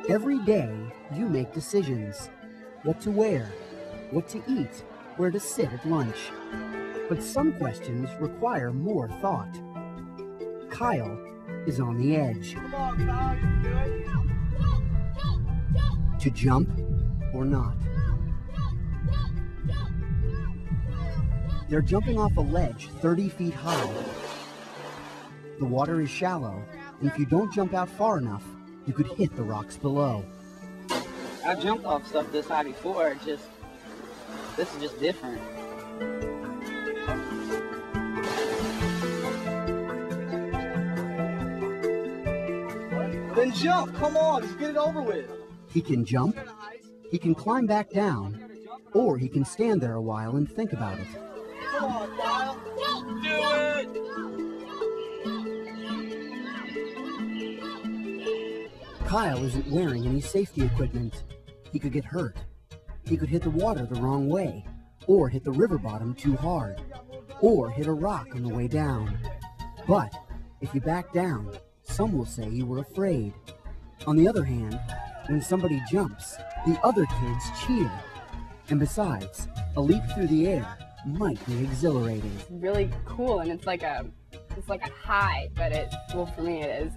Every day, you make decisions. What to wear, what to eat, where to sit at lunch. But some questions require more thought. Kyle is on the edge. Come on, Kyle, you can do it. To jump or not. They're jumping off a ledge 30 feet high. The water is shallow, and if you don't jump out far enough, you could hit the rocks below. I've jumped off stuff this high before, this is just different. Then jump, come on, let's get it over with. He can jump, he can climb back down, or he can stand there a while and think about it. Come on, Kyle. Do it! Kyle isn't wearing any safety equipment. He could get hurt. He could hit the water the wrong way, or hit the river bottom too hard, or hit a rock on the way down. But if you back down, some will say you were afraid. On the other hand, when somebody jumps, the other kids cheer. And besides, a leap through the air might be exhilarating. It's really cool, and it's like a high, but for me it is.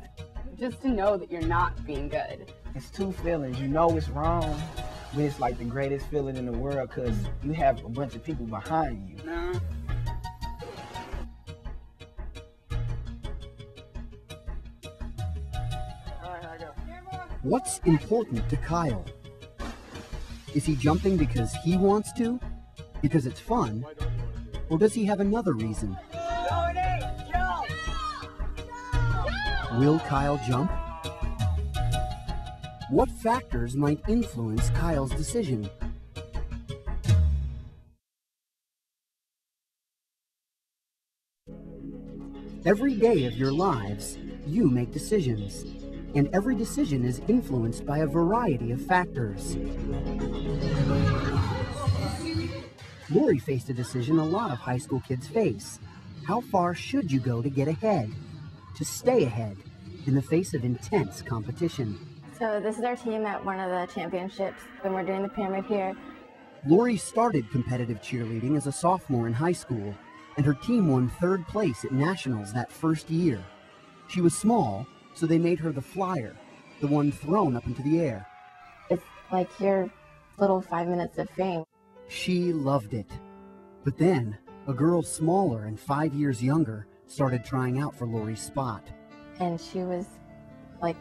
Just to know that you're not being good. It's two feelings. You know it's wrong, but it's like the greatest feeling in the world because you have a bunch of people behind you. No. What's important to Kyle? Is he jumping because he wants to? Because it's fun? Or does he have another reason? Will Kyle jump? What factors might influence Kyle's decision? Every day of your lives, you make decisions, and every decision is influenced by a variety of factors. Lori faced a decision a lot of high school kids face. How far should you go to get ahead? To stay ahead in the face of intense competition. So this is our team at one of the championships when we're doing the pyramid here. Lori started competitive cheerleading as a sophomore in high school, and her team won 3rd place at nationals that first year. She was small, so they made her the flyer, the one thrown up into the air. It's like your little 5 minutes of fame. She loved it. But then, a girl smaller and 5 years younger started trying out for Lori's spot. And she was like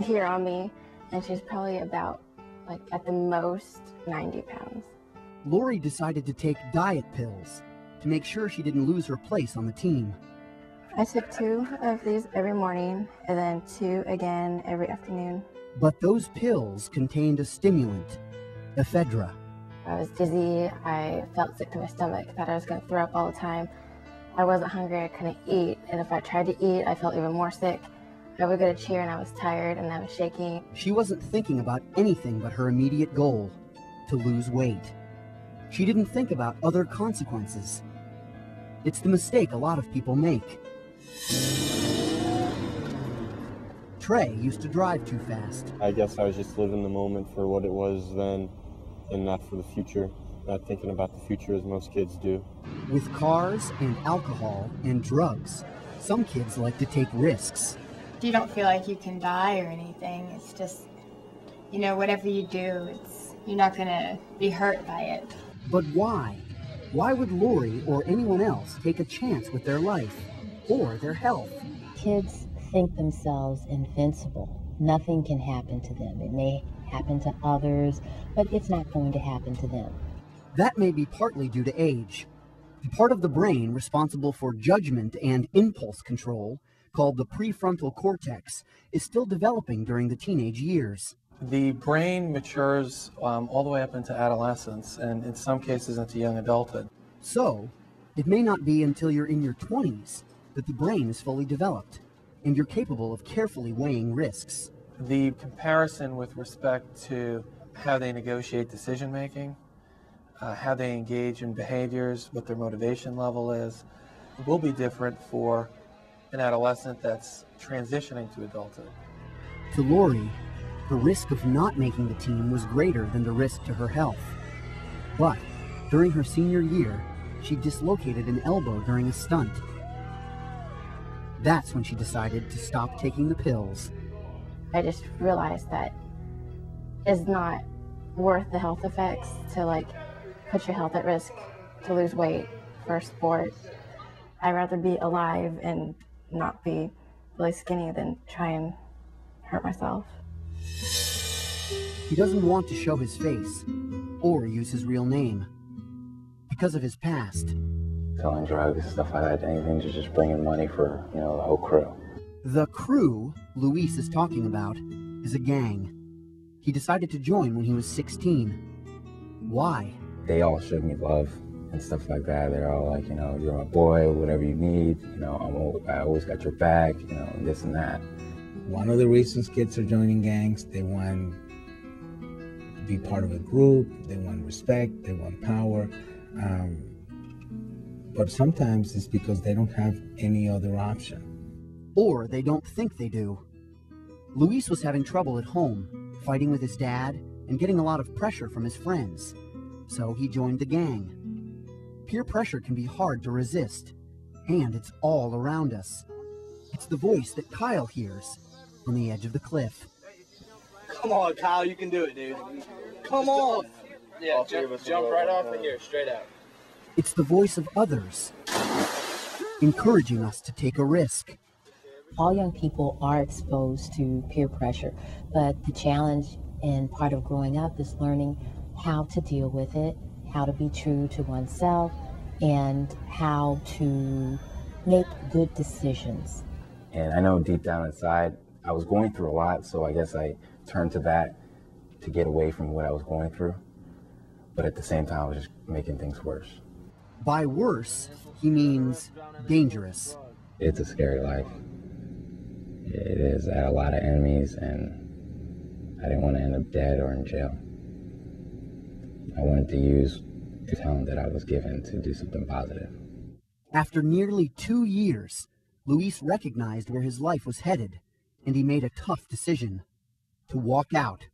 here on me, and she's probably about like at the most 90 pounds. Lori decided to take diet pills to make sure she didn't lose her place on the team. I took 2 of these every morning and then 2 again every afternoon. But those pills contained a stimulant, ephedra. I was dizzy, I felt sick to my stomach, thought I was going to throw up all the time. I wasn't hungry, I couldn't eat, and if I tried to eat, I felt even more sick. I would go to cheer and I was tired and I was shaking. She wasn't thinking about anything but her immediate goal, to lose weight. She didn't think about other consequences. It's the mistake a lot of people make. Trey used to drive too fast. I guess I was just living the moment for what it was then and not for the future. Not thinking about the future as most kids do. With cars and alcohol and drugs, some kids like to take risks. You don't feel like you can die or anything. It's just, whatever you do, you're not going to be hurt by it. But why? Why would Lori or anyone else take a chance with their life or their health? Kids think themselves invincible. Nothing can happen to them. It may happen to others, but it's not going to happen to them. That may be partly due to age. The part of the brain responsible for judgment and impulse control, called the prefrontal cortex, is still developing during the teenage years. The brain matures all the way up into adolescence, and in some cases into young adulthood. So, it may not be until you're in your 20s that the brain is fully developed, and you're capable of carefully weighing risks. The comparison with respect to how they negotiate decision-making, how they engage in behaviors, what their motivation level is, will be different for an adolescent that's transitioning to adulthood. To Lori, the risk of not making the team was greater than the risk to her health. But during her senior year, she dislocated an elbow during a stunt. That's when she decided to stop taking the pills. I just realized that it's not worth the health effects to like put your health at risk to lose weight for sport. I'd rather be alive and not be really skinny than try and hurt myself. He doesn't want to show his face or use his real name because of his past. Selling drugs, stuff like that, anything to just bring in money for, the whole crew. The crew Luis is talking about is a gang. He decided to join when he was 16. Why? They all showed me love and stuff like that. They're all like, you're my boy, whatever you need, I always got your back, this and that. One of the reasons kids are joining gangs, they want to be part of a group, they want respect, they want power. But sometimes it's because they don't have any other option. Or they don't think they do. Luis was having trouble at home, fighting with his dad and getting a lot of pressure from his friends. So he joined the gang. Peer pressure can be hard to resist, and it's all around us. It's the voice that Kyle hears on the edge of the cliff. Come on, Kyle, you can do it, dude. Come on. Yeah, jump right off of here, straight out. It's the voice of others, encouraging us to take a risk. All young people are exposed to peer pressure, but the challenge and part of growing up is learning how to deal with it, how to be true to oneself, and how to make good decisions. And I know deep down inside, I was going through a lot, so I guess I turned to that to get away from what I was going through. But at the same time, I was just making things worse. By worse, he means dangerous. It's a scary life. It is. I had a lot of enemies, and I didn't want to end up dead or in jail. I wanted to use the talent that I was given to do something positive. After nearly 2 years, Luis recognized where his life was headed, and he made a tough decision: to walk out,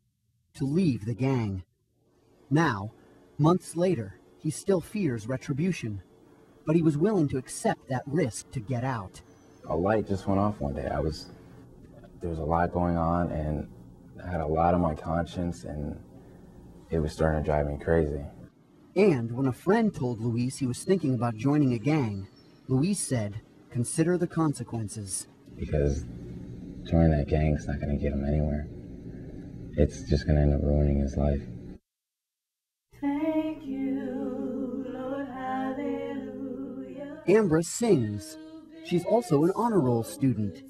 to leave the gang. Now, months later, he still fears retribution, but he was willing to accept that risk to get out. A light just went off one day. There was a lot going on, and I had a lot on my conscience, and it was starting to drive me crazy. And when a friend told Luis he was thinking about joining a gang, Luis said, consider the consequences. Because joining that gang is not going to get him anywhere. It's just going to end up ruining his life. Thank you, Lord, hallelujah. Ambra sings. She's also an honor roll student,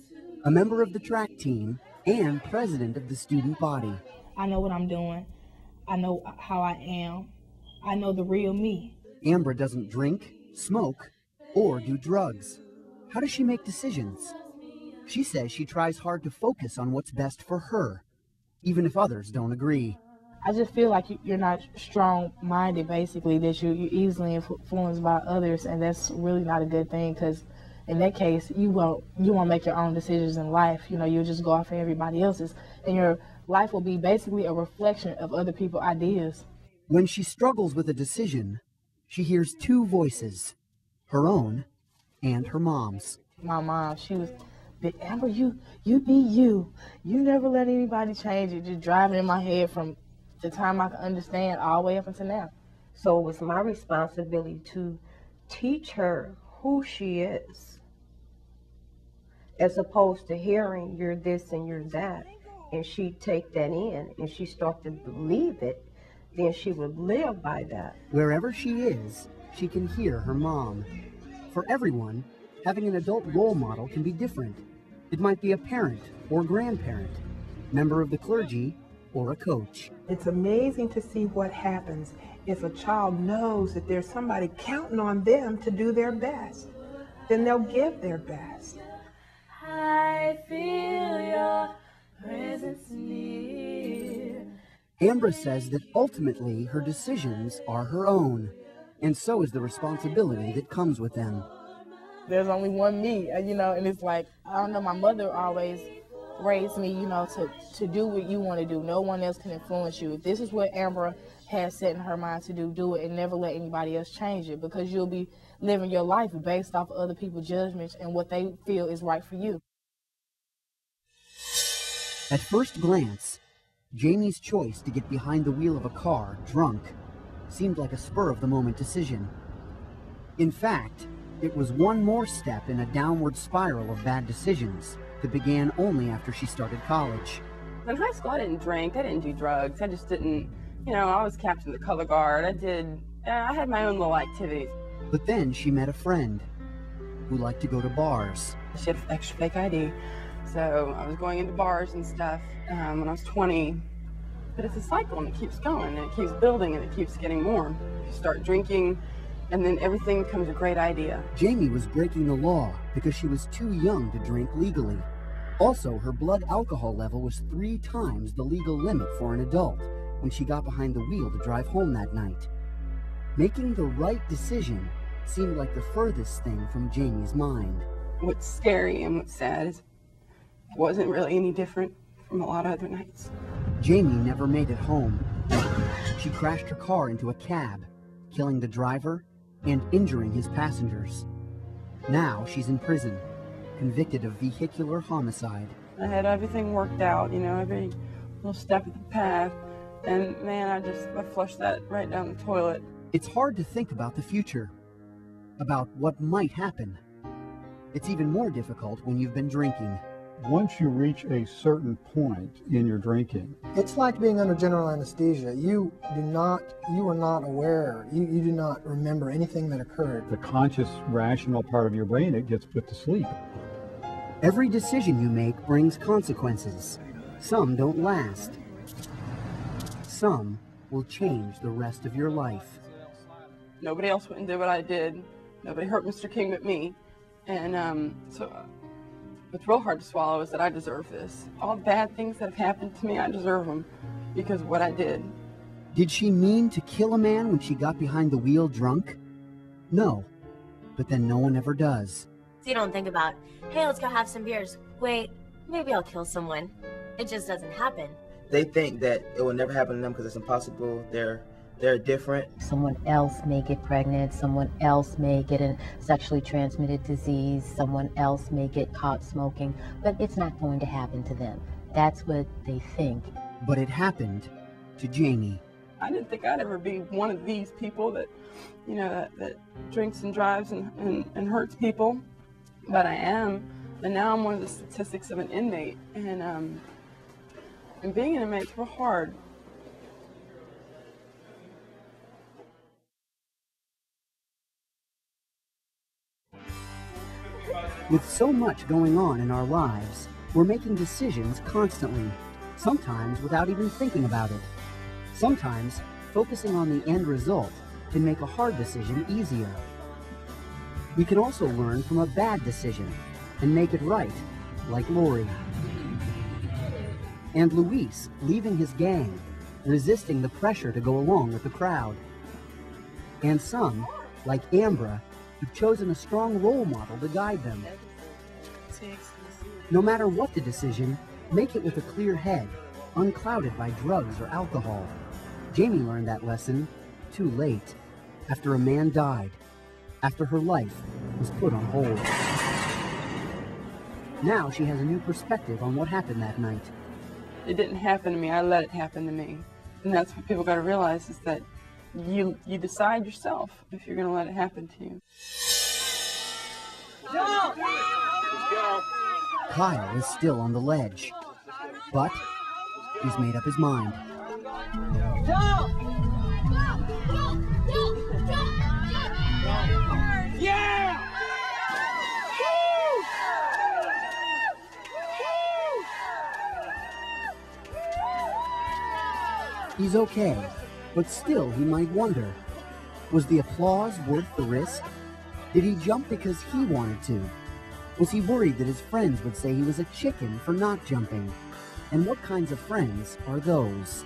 a member of the track team, and president of the student body. I know what I'm doing. I know how I am. I know the real me. Ambra doesn't drink, smoke, or do drugs. How does she make decisions? She says she tries hard to focus on what's best for her, even if others don't agree. I just feel like you're not strong-minded, basically, that you're easily influenced by others, and that's really not a good thing, because in that case, you won't make your own decisions in life. You'll just go off of everybody else's, and your life will be basically a reflection of other people's ideas. When she struggles with a decision, she hears two voices, her own and her mom's. My mom, she was, Amber, you be you. You never let anybody change it. Just driving in my head from the time I could understand all the way up until now. So it was my responsibility to teach her who she is, as opposed to hearing you're this and you're that, and she'd take that in and she start to believe it, then she would live by that. Wherever she is, she can hear her mom. For everyone, having an adult role model can be different. It might be a parent or grandparent, member of the clergy, or a coach. It's amazing to see what happens if a child knows that there's somebody counting on them to do their best. Then they'll give their best. I feel your presence near. Ambra says that ultimately her decisions are her own, and so is the responsibility that comes with them. There's only one me, you know, and it's like, I don't know, my mother always raised me, you know, to do what you want to do. No one else can influence you. If this is what Ambra has set in her mind to do it, and never let anybody else change it, because you'll be living your life based off of other people's judgments and what they feel is right for you. At first glance, Jamie's choice to get behind the wheel of a car, drunk, seemed like a spur-of-the-moment decision. In fact, it was one more step in a downward spiral of bad decisions that began only after she started college. In high school, I didn't drink, I didn't do drugs, I just didn't, you know, I was captain of the color guard, I had my own little activities. But then she met a friend who liked to go to bars. She had extra fake ID, so I was going into bars and stuff when I was 20. But it's a cycle, and it keeps going, and it keeps building, and it keeps getting more. You start drinking, and then everything becomes a great idea. Jamie was breaking the law because she was too young to drink legally. Also, her blood alcohol level was 3 times the legal limit for an adult when she got behind the wheel to drive home that night. Making the right decision seemed like the furthest thing from Jamie's mind. What's scary and what's sad is it wasn't really any different from a lot of other nights. Jamie never made it home. She crashed her car into a cab, killing the driver and injuring his passengers. Now she's in prison, convicted of vehicular homicide. I had everything worked out, you know, every little step of the path, and man, I flushed that right down the toilet. It's hard to think about the future, about what might happen. It's even more difficult when you've been drinking. Once you reach a certain point in your drinking, it's like being under general anesthesia. You are not aware. You do not remember anything that occurred. the conscious, rational part of your brain, it gets put to sleep. Every decision you make brings consequences. Some don't last. Some will change the rest of your life. Nobody else went and did what I did. Nobody hurt Mr. King but me. And so what's real hard to swallow is that I deserve this. All the bad things that have happened to me, I deserve them because of what I did. Did she mean to kill a man when she got behind the wheel drunk? No, but then no one ever does. So you don't think about, hey, let's go have some beers. Wait, maybe I'll kill someone. It just doesn't happen. They think that it will never happen to them because it's impossible. They're different. Someone else may get pregnant, someone else may get a sexually transmitted disease, someone else may get caught smoking, but it's not going to happen to them. That's what they think. But it happened to Jamie. I didn't think I'd ever be one of these people that, you know, that drinks and drives and hurts people, but I am. And now I'm one of the statistics of an inmate, and being an inmate's real hard. With so much going on in our lives, we're making decisions constantly, sometimes without even thinking about it. Sometimes, focusing on the end result can make a hard decision easier. We can also learn from a bad decision and make it right, like Lori. And Luis leaving his gang, resisting the pressure to go along with the crowd. And some, like Ambra, who've chosen a strong role model to guide them. No matter what the decision, make it with a clear head, unclouded by drugs or alcohol. Jamie learned that lesson too late, after a man died, after her life was put on hold. Now she has a new perspective on what happened that night. It didn't happen to me, I let it happen to me. And that's what people gotta realize, is that you decide yourself if you're gonna let it happen to you. Kyle is still on the ledge, but he's made up his mind. Yeah! He's okay, but still he might wonder, was the applause worth the risk? Did he jump because he wanted to? Was he worried that his friends would say he was a chicken for not jumping? And what kinds of friends are those?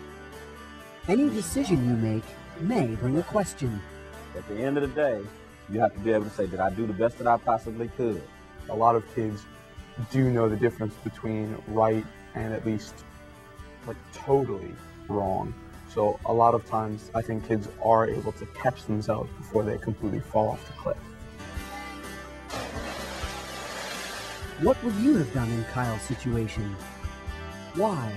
Any decision you make may bring a question. At the end of the day, you have to be able to say, did I do the best that I possibly could? A lot of kids do know the difference between right and at least like totally wrong. So a lot of times I think kids are able to catch themselves before they completely fall off the cliff. What would you have done in Kyle's situation? Why?